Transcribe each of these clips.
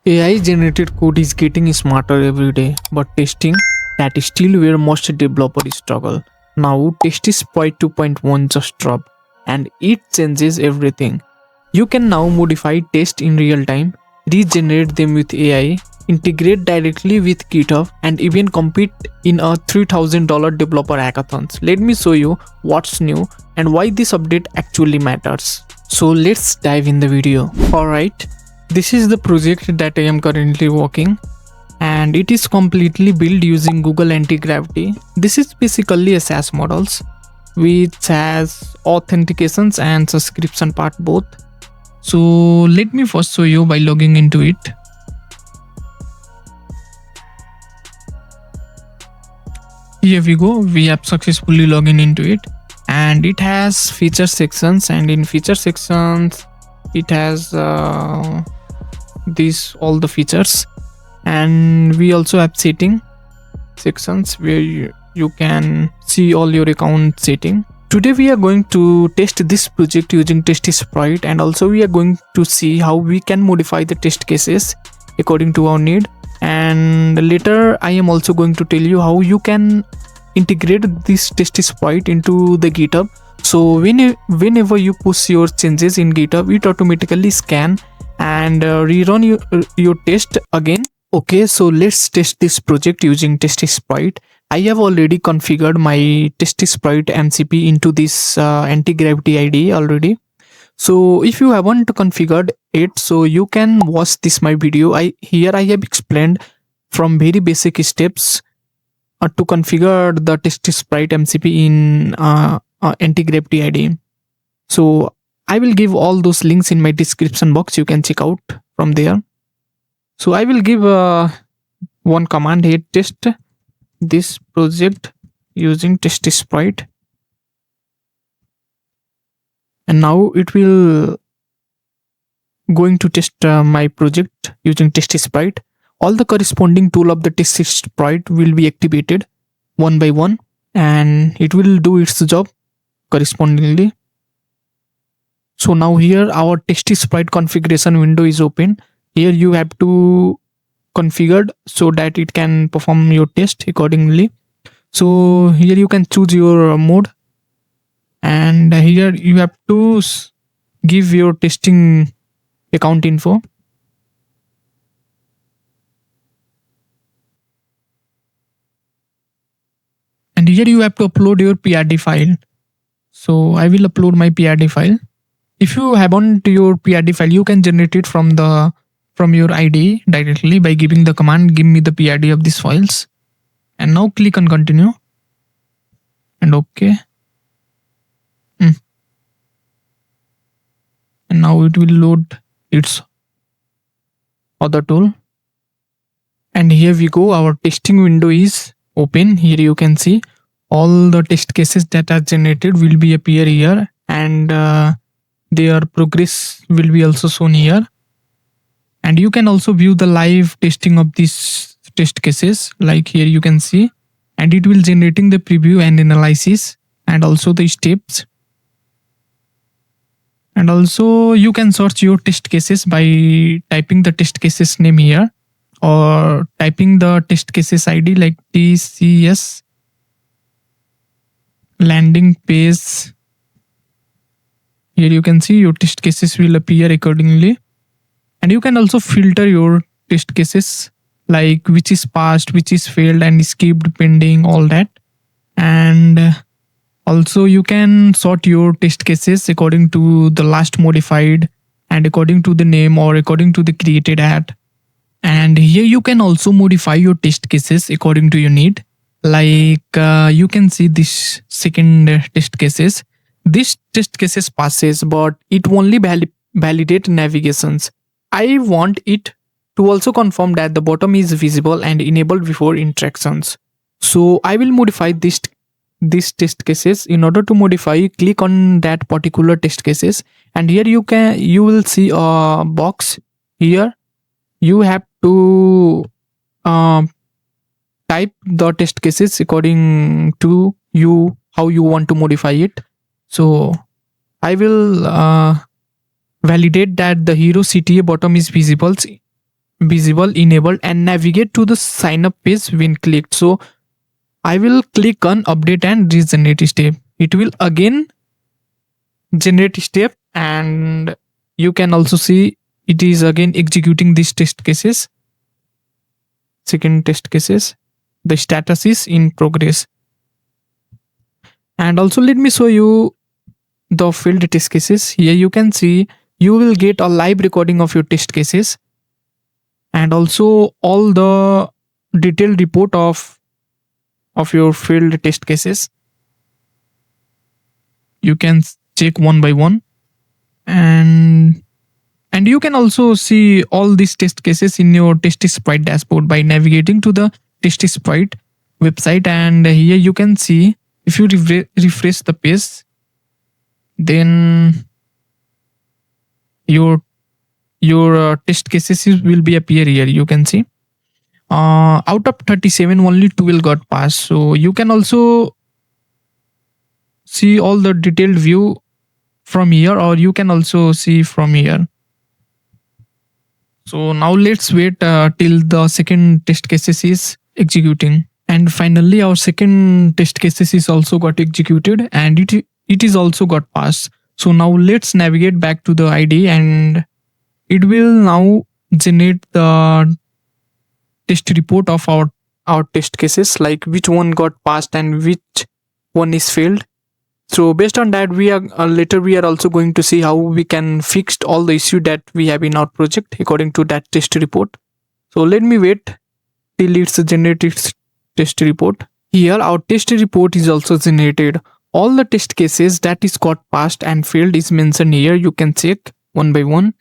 AI generated code is getting smarter every day, but testing, that is still where most developers struggle. Now TestSprite 2.1 just dropped and it changes everything. You can now modify tests in real time, regenerate them with AI, integrate directly with GitHub, and even compete in a $3,000 developer hackathons. Let me show you what's new and why this update actually matters. So let's dive in the video. Alright, this is the project that I am currently working, and it is completely built using Google Antigravity. This is basically a SaaS models which has authentications and subscription part both. So let me first show you by logging into it. Here we go, we have successfully logged into it, and it has feature sections, and in feature sections it has all the features, and we also have setting sections where you can see all your account setting. Today we are going to test this project using TestSprite, and also we are going to see how we can modify the test cases according to our need, and later I am also going to tell you how you can integrate this TestSprite into the GitHub. So whenever you push your changes in GitHub, it automatically scan and rerun your test again. Okay, so let's test this project using TestSprite. I have already configured my TestSprite MCP into this Antigravity IDE already. So if you haven't configured it, so you can watch this my video. Here I have explained from very basic steps to configure the TestSprite MCP in Antigravity IDE. So I will give all those links in my description box. You can check out from there. So I will give one command here: test this project using TestSprite, and now it will going to test my project using TestSprite. All the corresponding tool of the TestSprite will be activated one by one, and it will do its job correspondingly. So now here our TestSprite configuration window is open. Here you have to configured so that it can perform your test accordingly. So here you can choose your mode, and here you have to give your testing account info. And here you have to upload your PRD file. So I will upload my PRD file. If you haven't your PRD file, you can generate it from your IDE directly by giving the command give me the PRD of these files, and now click on continue and OK. And now it will load its other tool, and here we go, our testing window is open. Here you can see all the test cases that are generated will be appear here, and their progress will be also shown here. And you can also view the live testing of these test cases, like here you can see, and it will generating the preview and analysis and also the steps. And also you can search your test cases by typing the test cases name here, or typing the test cases ID like TCS landing page. Here you can see your test cases will appear accordingly. And you can also filter your test cases, like which is passed, which is failed and skipped, pending, all that. And also you can sort your test cases according to the last modified, and according to the name, or according to the created at. And here you can also modify your test cases according to your need. Like you can see this second test cases. This test cases passes, but it only validate navigations. I want it to also confirm that the bottom is visible and enabled before interactions. So I will modify this test cases. In order to modify, click on that particular test cases, and here you will see a box. Here you have to type the test cases according to how you want to modify it. So I will validate that the hero CTA bottom is visible visible, enabled, and navigate to the sign up page when clicked. So I will click on update and regenerate step. It will again generate step, and you can also see it is again executing these test cases. Second test cases. The status is in progress. And also let me show you the field test cases. Here you can see you will get a live recording of your test cases, and also all the detailed report of your field test cases. You can check one by one, and you can also see all these test cases in your TestSprite dashboard by navigating to the TestSprite website. And here you can see, if you refresh the page, then your test cases will be appear here. You can see out of 37 only 12 got passed. So you can also see all the detailed view from here, or you can also see from here. So now let's wait till the second test cases is executing. And finally our second test cases is also got executed, and it is also got passed. So now let's navigate back to the IDE, and it will now generate the test report of our test cases, like which one got passed and which one is failed. So based on that, we are later we are also going to see how we can fix all the issue that we have in our project according to that test report. So let me wait till it's generated test report. Here our test report is also generated. All the test cases that is got passed and failed is mentioned here. You can check one by one.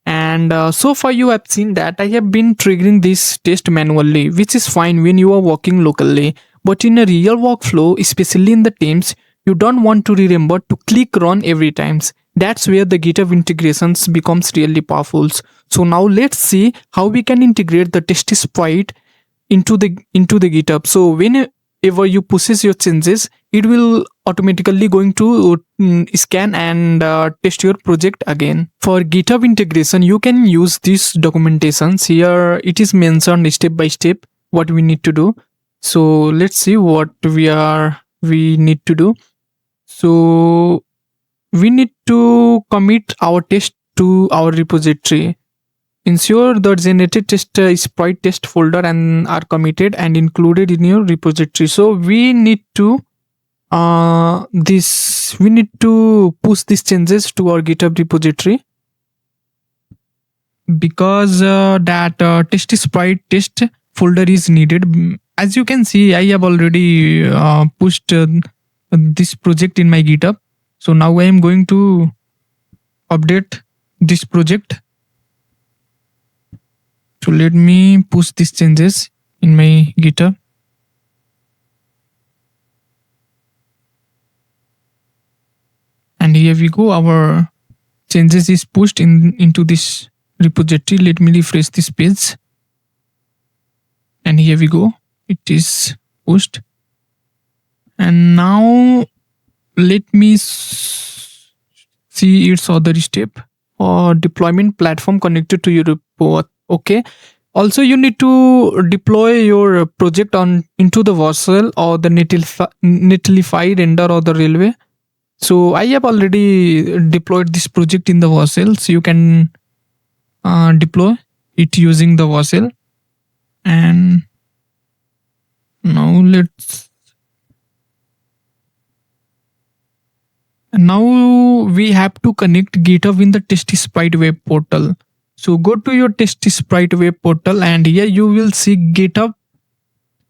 And so far you have seen that I have been triggering this test manually, which is fine when you are working locally. But in a real workflow, especially in the teams, you don't want to remember to click run every time. That's where the GitHub integrations becomes really powerful. So now let's see how we can integrate the TestSprite into the GitHub. So whenever you pushes your changes, it will automatically going to scan and test your project again. For GitHub integration, you can use these documentations. Here it is mentioned step by step what we need to do. So let's see what we need to do. So we need to commit our test to our repository. Ensure the generated TestSprite test folder and are committed and included in your repository. So we need to push these changes to our GitHub repository, because that TestSprite test folder is needed. As you can see, I have already pushed this project in my GitHub. So now I am going to update this project. So let me push these changes in my GitHub. And here we go. Our changes is pushed into this repository. Let me refresh this page. And here we go. It is pushed. And now let me see its other step, or deployment platform connected to your report. Okay. Also, you need to deploy your project into the Vercel or the Netlify render or the railway. So I have already deployed this project in the Vercel. So you can deploy it using the Vercel. And now we have to connect GitHub in the TestSprite web portal. So go to your TestSprite web portal, and here you will see GitHub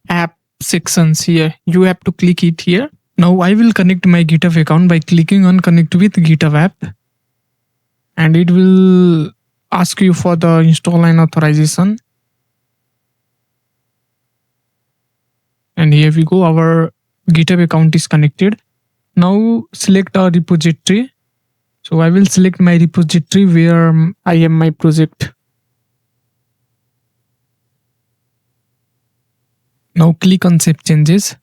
app sections. Here you have to click it here. Now I will connect my GitHub account by clicking on connect with GitHub app, and it will ask you for the install and authorization. And here we go. Our GitHub account is connected. Now select our repository. So I will select my repository where I am my project. Now click on Save Changes.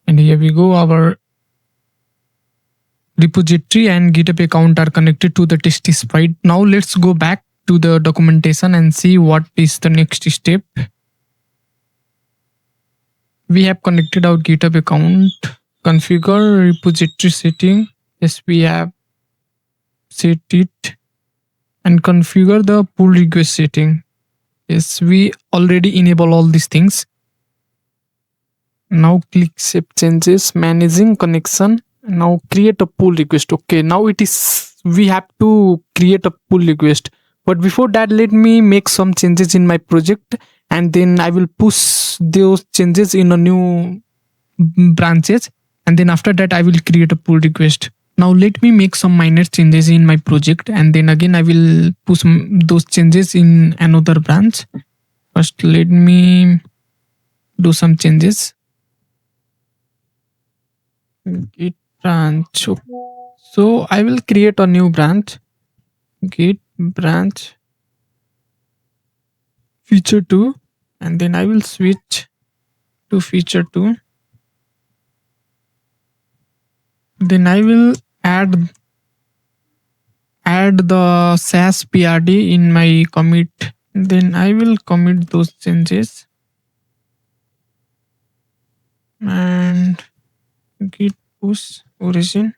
And here we go. Our repository and GitHub account are connected to the TestSprite. Now let's go back to the documentation and see what is the next step. We have connected our GitHub account. Configure repository setting. Yes, we have set it. And configure the pull request setting. Yes, we already enable all these things. Now click save changes, managing connection. Now create a pull request. Okay, now we have to create a pull request, but before that let me make some changes in my project, and then I will push those changes in a new branches, and then after that I will create a pull request. Now let me make some minor changes in my project, and then again I will push those changes in another branch. First let me do some changes. Git branch. So I will create a new branch. Git branch feature 2, and then I will switch to feature 2. Then I will add the SAS PRD in my commit. Then I will commit those changes and git push origin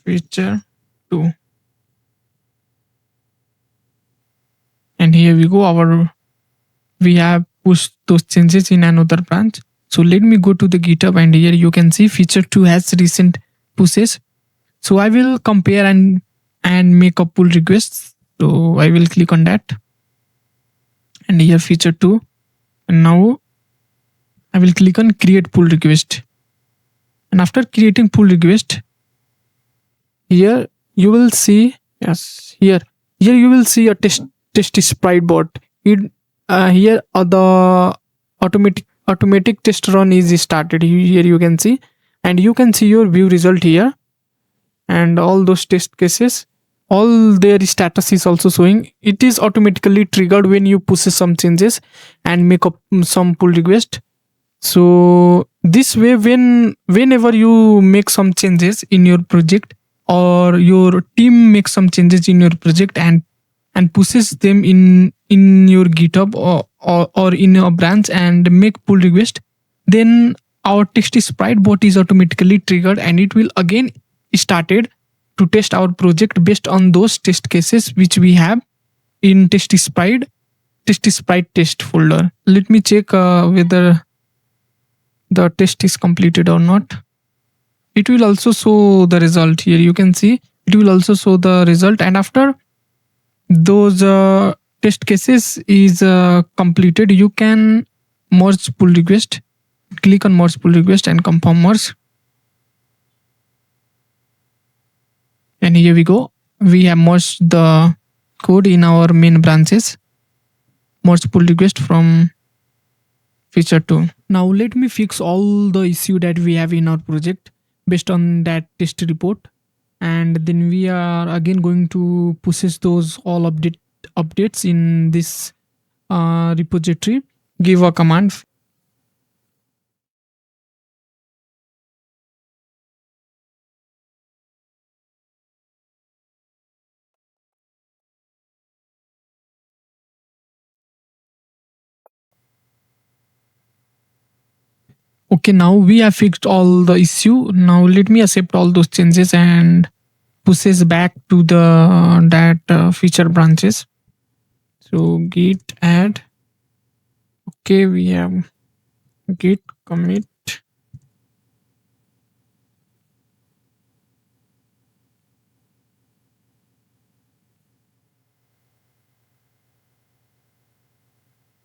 feature 2. And here we go, we have pushed those changes in another branch. So let me go to the GitHub, and here you can see feature 2 has recent pushes. So I will compare and make a pull request. So I will click on that, and here feature 2, and now I will click on create pull request. And after creating pull request, here you will see, yes, here you will see a TestSprite bot. Here the automatic test run is started. Here you can see, and you can see your view result here, and all those test cases, all their status is also showing. It is automatically triggered when you push some changes and make up some pull request. So this way, whenever you make some changes in your project, or your team makes some changes in your project and pushes them in your GitHub or in a branch and make pull request, then our TestSprite bot is automatically triggered, and it will again started to test our project based on those test cases which we have in TestSprite test folder. Let me check whether the test is completed or not. It will also show the result. Here you can see it will also show the result, and after those test cases is completed, you can merge pull request. Click on merge pull request and confirm merge, and here we go, we have merged the code in our main branches. Merge pull request from feature 2. Now let me fix all the issue that we have in our project based on that test report, and then we are again going to process those all updates in this repository. Give a command. Okay, now we have fixed all the issue. Now let me accept all those changes and pushes back to the feature branches. So git add. Okay, we have git commit.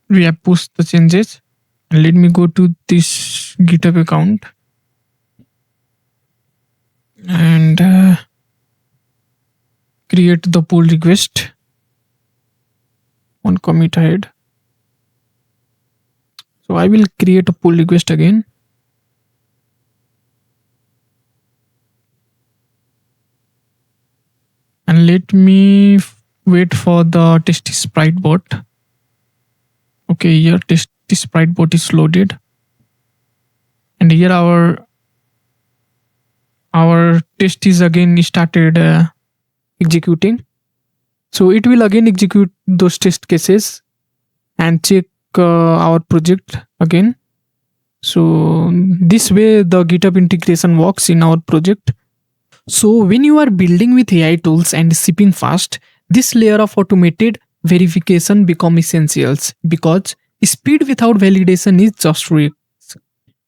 We have pushed the changes. And let me go to this GitHub account and create the pull request on commit ahead. So I will create a pull request again. And let me wait for the TestSprite bot. Okay, here TestSprite bot is loaded. And here our our test is again started executing. So it will again execute those test cases and check our project again. So this way the GitHub integration works in our project. So when you are building with AI tools and shipping fast, this layer of automated verification become essentials, because speed without validation is just risk.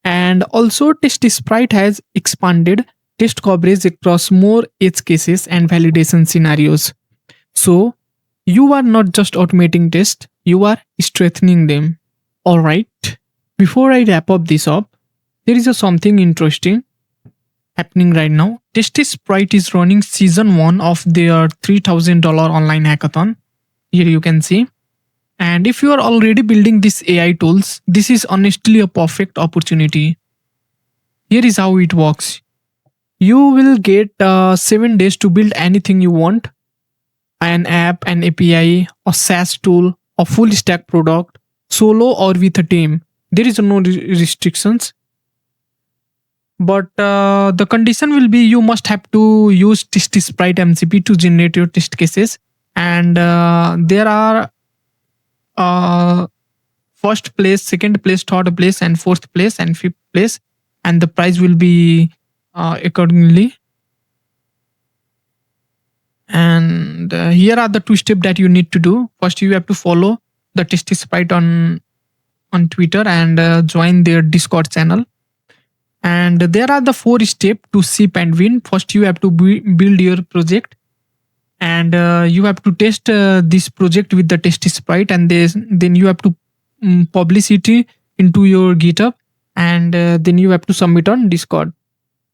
And also TestSprite has expanded test coverage across more edge cases and validation scenarios. So you are not just automating tests, you are strengthening them. Alright, before I wrap up this up, there is something interesting happening right now. TestSprite is running season 1 of their $3,000 online hackathon. Here you can see. And if you are already building these AI tools, this is honestly a perfect opportunity. Here is how it works. You will get 7 days to build anything you want: an app, an API, a SaaS tool, a full stack product, solo or with a team. There is no restrictions. But the condition will be you must have to use TestSprite MCP to generate your test cases. And there are first place, second place, third place, and fourth place, and fifth place. And the price will be accordingly. And here are the 2 steps that you need to do. First, you have to follow the TestSprite on Twitter and join their Discord channel. And there are the 4 steps to ship and win. First, you have to build your project, and you have to test this project with the TestSprite, and then you have to publish it into your GitHub, and then you have to submit on Discord.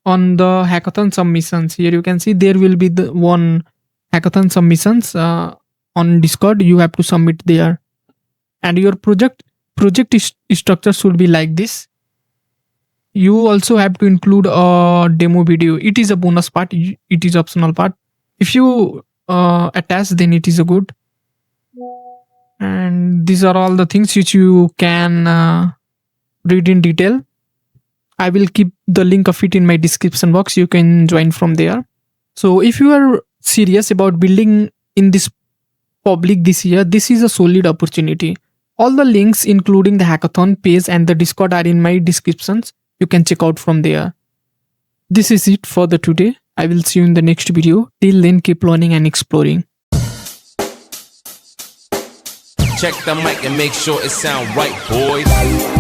On the hackathon submissions, here you can see there will be the one hackathon submissions on Discord. You have to submit there, and your project structure should be like this. You also have to include a demo video. It is a bonus part. It is optional part. If you attach, then it is a good. And these are all the things which you can read in detail. I will keep the link of it in my description box. You can join from there. So if you are serious about building in this public this year, this is a solid opportunity. All the links, including the hackathon page and the Discord, are in my descriptions. You can check out from there. This is it for the today. I will see you in the next video. Till then, keep learning and exploring. Check the mic and make sure it sound right, boys.